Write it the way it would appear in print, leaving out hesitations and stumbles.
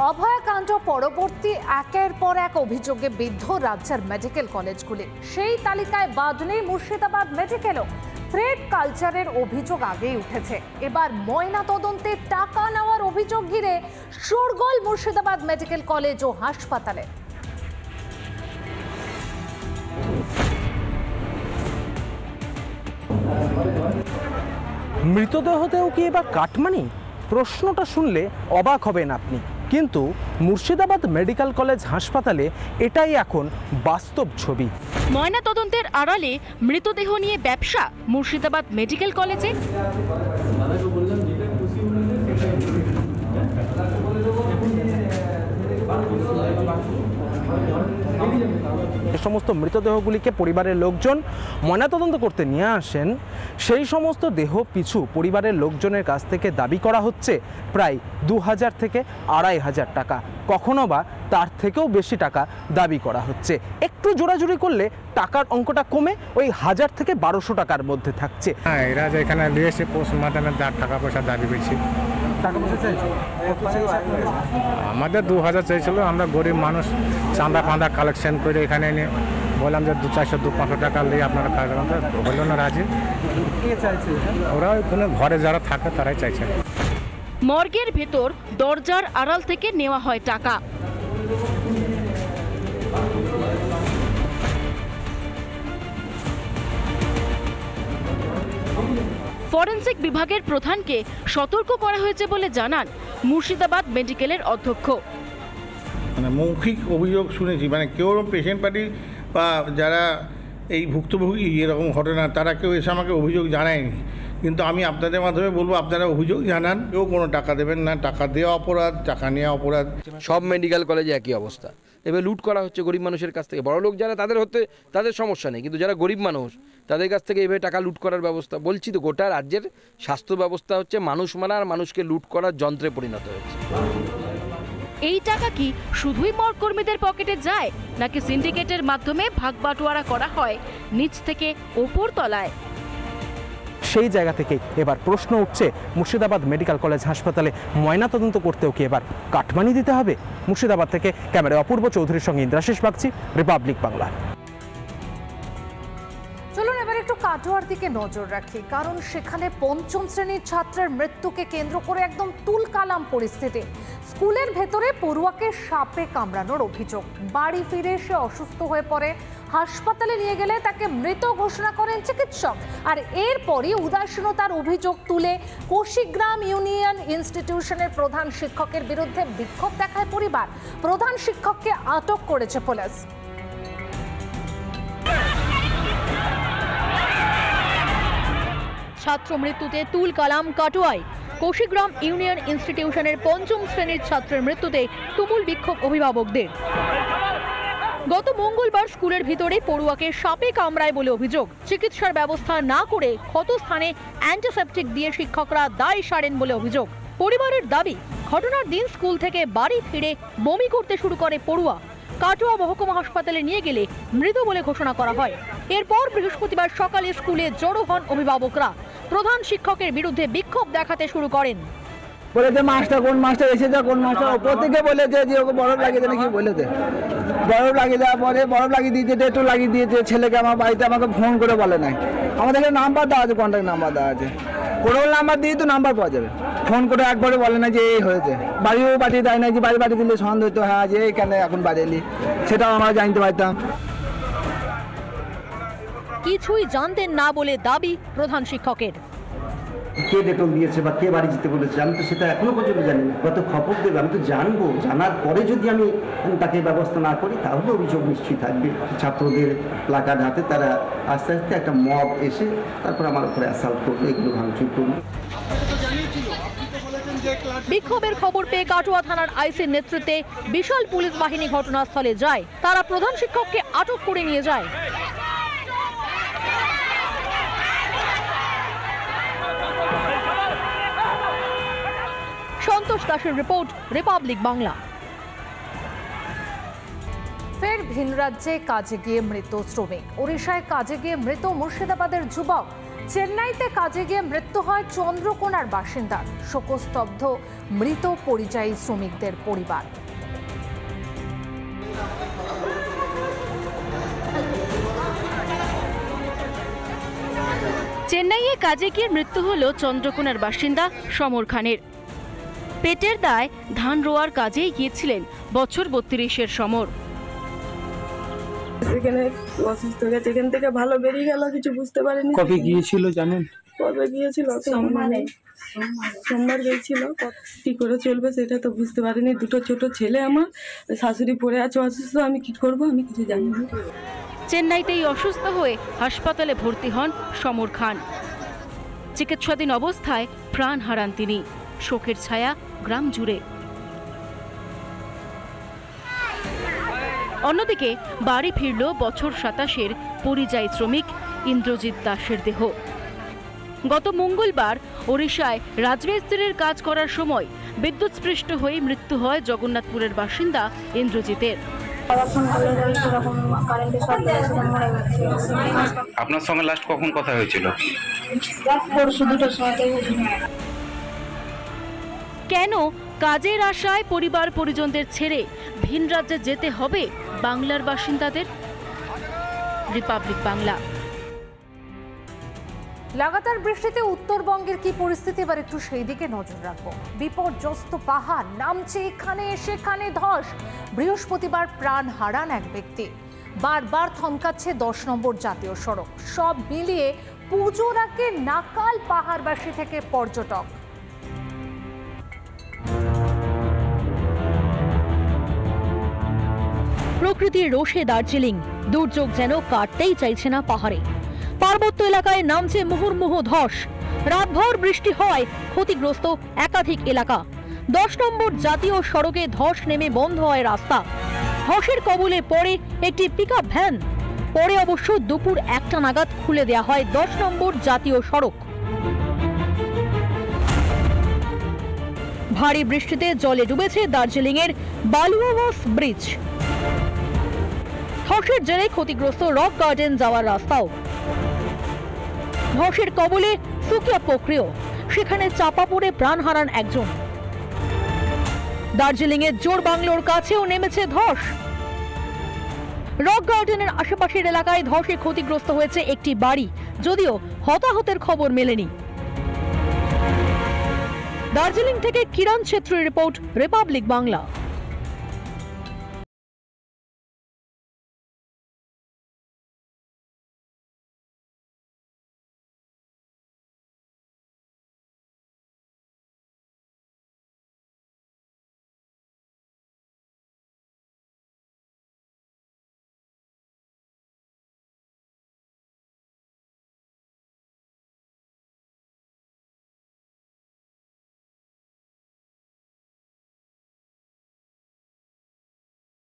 অভয়াকাণ্ড পরবর্তী একের পর এক অভিযোগে বিদ্ধ রাজ্যের মেডিকেল কলেজগুলি। সেই তালিকায় বাদ নেই মুর্শিদাবাদ মেডিকেলও। থ্রেড কালচারের অভিযোগ আগেই উঠেছে, এবার ময়না তদন্তে টাকা নেওয়ার অভিযোগ ঘিরে শোরগোল মুর্শিদাবাদ মেডিকেল কলেজ ও হাসপাতালে। মৃতদেহতেও কি এবার কাটমানি? প্রশ্নটা শুনলে অবাক হবেন আপনি, কিন্তু মুর্শিদাবাদ মেডিকেল কলেজ হাসপাতালে এটাই এখন বাস্তব ছবি। ময়না তদন্তের আড়ালে মৃতদেহ নিয়ে ব্যবসা মুর্শিদাবাদ মেডিকেল কলেজে। যে সমস্ত মৃতদেহগুলিকে পরিবারের লোকজন ময়নাতদন্ত করতে নিয়ে আসেন, সেই সমস্ত দেহ পিছু পরিবারের লোকজনের কাছ থেকে দাবি করা হচ্ছে প্রায় 2000 থেকে 2500 টাকা, কখনো বা তার থেকেও বেশি টাকা দাবি করা হচ্ছে। একটু জোরাজুরি করলে টাকার অঙ্কটা কমে ওই 1000 থেকে 1200 টাকার মধ্যে থাকছে। হ্যাঁ, এরা যেখানে নিয়েছে পোস্টমর্টমের টাকা পয়সা দাবি পেয়েছি। টাকা পয়সা চাইছো? আমাদের 2000 চাইছিল। আমরা গরিব মানুষ, চাঁদা ফাঁদা কালেকশন করে এখানে এনে বললাম যে 200-400-500 টাকা নিয়ে আপনারা কাজ হলো না রাজি। ওরা ওইখানে ঘরে যারা থাকে তারাই চাইছে। মর্গের ভেতর দরজার আড়াল থেকে নেওয়া হয় টাকা। ফরেনসিক বিভাগের প্রধানকে সতর্ক করা হয়েছে বলে জানান মুর্শিদাবাদ মেডিকেলের অধ্যক্ষ। মানে মৌখিক অভিযোগ শুনেছি, মানে কেউ পেশেন্ট পার্টি বা যারা এই ভুক্তভোগী এরকম ঘটনা তারা কেউ এসে আমাকে অভিযোগ জানায়নি, কিন্তু আমি আপনাদের মাধ্যমে বলবো আপনারা অভিযোগ জানান। কেউ কোনো টাকা দেবেন না, টাকা দেওয়া অপরাধ, টাকা নেওয়া অপরাধ। সব মেডিকেল কলেজে একই অবস্থা। এবার লুট করা হচ্ছে গরিব মানুষের কাছ থেকে। বড় লোক যারা তাদের সমস্যা নেই, কিন্তু যারা গরিব মানুষ তাদের কাছ থেকে এভাবে টাকা লুট করার ব্যবস্থা। বলছি তো, গোটা রাজ্যের স্বাস্থ্য ব্যবস্থা হচ্ছে মানুষ মারা আর মানুষকে লুট করার যন্ত্রে পরিণত হচ্ছে। এই টাকা কি শুধুই মর্গ কর্মীদের পকেটে যায়, নাকি সিন্ডিকেটের মাধ্যমে ভাগবাটোয়ারা করা হয় নিচ থেকে ওপর তলায়? সেই জায়গা থেকেই এবার প্রশ্ন উঠছে, মুর্শিদাবাদ মেডিকেল কলেজ হাসপাতালে ময়নাতদন্ত করতেও কি এবার কাটমানি দিতে হবে? মুর্শিদাবাদ থেকে ক্যামেরায় অপূর্ব চৌধুরীর সঙ্গে ইন্দ্রাশিস বাগচি, রিপাবলিক বাংলা। চলুন এবার একটু কাটোয়ার দিকে নজর রাখি, কারণ সেখানে পঞ্চম শ্রেণীর ছাত্রের মৃত্যুকে কেন্দ্র করে একদম তুলকালাম পরিস্থিতি। স্কুলের ভেতরে পড়ুয়াকে সাপে কামড়ানোর অভিযোগ। বাড়ি ফিরে সে অসুস্থ হয়ে পড়ে, হাসপাতালে নিয়ে গেলে তাকে মৃত ঘোষণা করেন চিকিৎসক। আর এরপরই উদাসীনতার অভিযোগ তুলে কোশিগ্রাম ইউনিয়ন ইনস্টিটিউশনের প্রধান শিক্ষকের বিরুদ্ধে বিক্ষোভ দেখায় পরিবার। প্রধান শিক্ষককে আটক করেছে পুলিশ। ছাত্র মৃত্যুতে তুলকালাম কাটোয়ায়। কোশিগ্রাম ইউনিয়ন ইনস্টিটিউশনের পঞ্চম শ্রেণীর ছাত্রের মৃত্যুতে তুমুল বিক্ষোভ অভিভাবকদের। গত মঙ্গলবার স্কুলের ভিতরে পড়ুয়াকে সাপে কামড়ায় বলে অভিযোগ। চিকিৎসার ব্যবস্থা না করে ক্ষত স্থানে অ্যান্টিসেপটিক দিয়ে শিক্ষকরা দায় সারেন বলে অভিযোগ। পরিবারের দাবি, ঘটনার দিন স্কুল থেকে বাড়ি ফিরে বমি করতে শুরু করে পড়ুয়া। কাটোয়া মহকুমা হাসপাতালে নিয়ে গেলে মৃত বলে ঘোষণা করা হয়। এরপর বৃহস্পতিবার সকালে স্কুলে জড়ো হন অভিভাবকরা। প্রধান শিক্ষকের বিরুদ্ধে বিক্ষোভ দেখাতে শুরু করেন। বলেছে মাস্টার কোন মাস্টার এসেছে, কোন মাস্টার প্রত্যেকে বলেছে যে ওকে বরফ লাগিয়ে দেয়, নাকি বলেছে বরফ লাগিয়ে দেওয়ার পরে বরফ লাগিয়ে দিয়েছে, ডেটও লাগিয়ে দিয়েছে। ছেলেকে আমার বাড়িতে আমাকে ফোন করে বলে নাই, আমাদেরকে নাম্বার দেওয়া আছে, কন্ট্যাক্ট নাম্বার দেওয়া আছে। কোনো নাম্বার দিয়ে তো নাম্বার পাওয়া যাবে, ফোন করে একবারে বলে না যে এই হয়েছে। বাড়িও পাঠিয়ে দেয় না, যে বাড়ি পাঠিয়ে দিলে সন্দেহ হতো, হ্যাঁ যে কেন এখন বাড়ি এলি, সেটাও আমরা জানতে পারতাম। কিছুই জানতেন না বলে দাবি প্রধান শিক্ষকের। কে ডেটল দিয়েছে বা কে বাড়ি যেতে বলেছে আমি তো সেটা এখনো পর্যন্ত জানি না। কত খবর দেবে আমি তো জানবো, জানার পরে যদি আমি তাকে ব্যবস্থা না করি তাহলে অভিযোগ নিশ্চয়ই থাকবে। ছাত্রদের প্লাকার্ড হাতে তারা আস্তে আস্তে একটা মব এসে তারপর আমার উপরে অ্যাসাল্ট করবে, এগুলো ভাঙচুর করবে। বিক্ষোভের খবর পেয়ে কাটোয়া থানার আইসির নেতৃত্বে বিশাল পুলিশ বাহিনী ঘটনাস্থলে যায়। তারা প্রধান শিক্ষককে আটক করে নিয়ে যায়। সন্তোষ দাসের রিপোর্ট, রিপাবলিক বাংলা। ফের ভিন রাজ্যে কাজে গিয়ে মৃত শ্রমিক। ওড়িশায় কাজে গিয়ে মৃত মুর্শিদাবাদের যুবক। চেন্নাইতে কাজে গিয়ে মৃত্যু হয় চন্দ্রকোনার বাসিন্দার, শোকস্তব্ধ মৃত পরিযায়ী শ্রমিকদের পরিবার। চেন্নাইয়ে কাজে গিয়ে মৃত্যু হলো চন্দ্রকোনার বাসিন্দা সমর খানের। পেটের দায় ধান রোয়ার কাজেই গিয়েছিলেন বছর 32-এর সমর। এখানে অসুস্থ গেছে, এখান থেকে ভালো বেরিয়ে গেল, কিছু বুঝতে পারেনি। কবে গিয়েছিল জানেন? কবে গিয়েছিল? সোমবার গিয়েছিল। কি করে চলবে সেটা তো বুঝতে পারিনি। দুটো ছোট ছেলে, আমার শাশুড়ি পড়ে আছে অসুস্থ, আমি কি করব আমি কিছু জানি না। চেন্নাইতেই অসুস্থ হয়ে হাসপাতালে ভর্তি হন সমর খান। চিকিৎসাধীন অবস্থায় প্রাণ হারান তিনি। শোকের ছায়া গ্রাম জুড়ে। অন্যদিকে বাড়ি ফিরল বছর 27-এর পরিযায়ী শ্রমিক ইন্দ্রজিৎ দাসের দেহ। গত মঙ্গলবার ওড়িশায় রাজমিস্ত্রির কাজ করার সময় বিদ্যুৎস্পৃষ্ট হয়ে মৃত্যু হয় জগন্নাথপুরের বাসিন্দা ইন্দ্রজিতের। আপনার সঙ্গে লাস্ট কখন কথা হয়েছিল? কেন কাজের আশায় পরিবার পরিজনদের ছেড়ে ভিন রাজ্যে যেতে হবে বাংলার বাসিন্দাদের? রিপাবলিক বাংলা। লাগাতার বৃষ্টিতে উত্তরবঙ্গের কি পরিস্থিতি, এবার একটু সেই দিকে নজর রাখবো। বিপর্যস্ত পাহাড়, নামছে এখানে সেখানে ধস। বৃহস্পতিবার প্রাণ হারান এক ব্যক্তি। বারবার থমকাচ্ছে 10 নম্বর জাতীয় সড়ক। সব মিলিয়ে পুজোর আগে নাকাল পাহাড়বাসী থেকে পর্যটক। প্রকৃতির রোষে দার্জিলিং, দুর্যোগ যেন কাটতেই চাইছে না পাহাড়ে। পার্বত্য এলাকায় নামছে মুহুর্মুহ ধস। রাতভর বৃষ্টি হয়, ক্ষতিগ্রস্ত একাধিক এলাকা। 10 নম্বর জাতীয় সড়কে ধস নেমে বন্ধ হয় রাস্তা। ধসের কবলে পড়ে একটি পিকআপ ভ্যান। পরে অবশ্য দুপুর 1টা নাগাদ খুলে দেওয়া হয় 10 নম্বর জাতীয় সড়ক। ভারী বৃষ্টিতে জলে ডুবেছে দার্জিলিংয়ের বালুয়াওয়াস ব্রিজ। ধসের জেরে ক্ষতিগ্রস্ত রক গার্ডেন যাওয়ার রাস্তাও। ধসের কবলে সুকিয়া পোখরিও, সেখানে চাপা পড়ে প্রাণ হারান একজন। দার্জিলিংয়ের জোর বাংলোর কাছেও নেমেছে ধস। রক গার্ডেনের আশেপাশের এলাকায় ধসে ক্ষতিগ্রস্ত হয়েছে একটি বাড়ি, যদিও হতাহতের খবর মেলেনি। দার্জিলিং থেকে কিরণ ছেত্রীর রিপোর্ট, রিপাবলিক বাংলা।